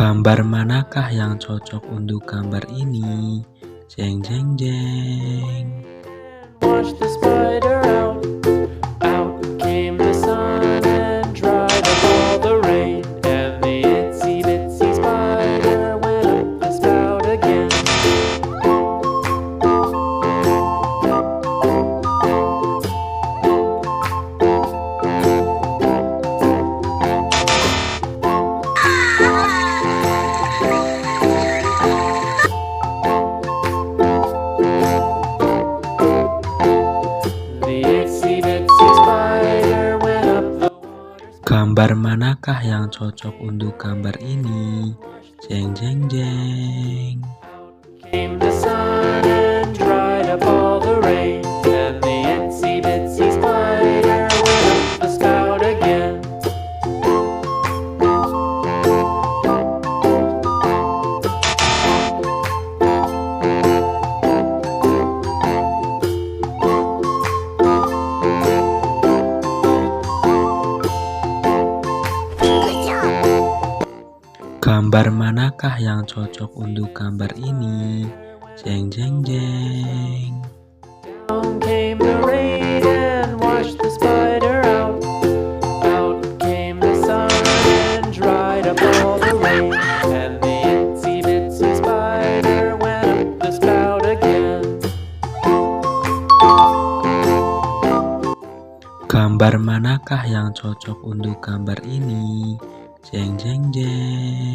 Gambar manakah yang cocok untuk gambar ini? Jeng jeng jeng. Wash the spider out. Out came the sun and dried up all the rain. And the itsy bitsy spider went up the spout again. The itsy bitsy spider went up the water. Gambar manakah yang cocok untuk gambar ini? Jeng jeng jeng. Came the sun and dried up all the rain. And the itsy bitsy spider went up the spout again. Gambar manakah yang cocok untuk gambar ini? Jeng jeng jeng. Down came the rain and washed the spider out. Out came the sun and dried up all the rain. And the itsy bitsy spider went up the spout again. Gambar manakah yang cocok untuk gambar ini? Jeng jeng jeng.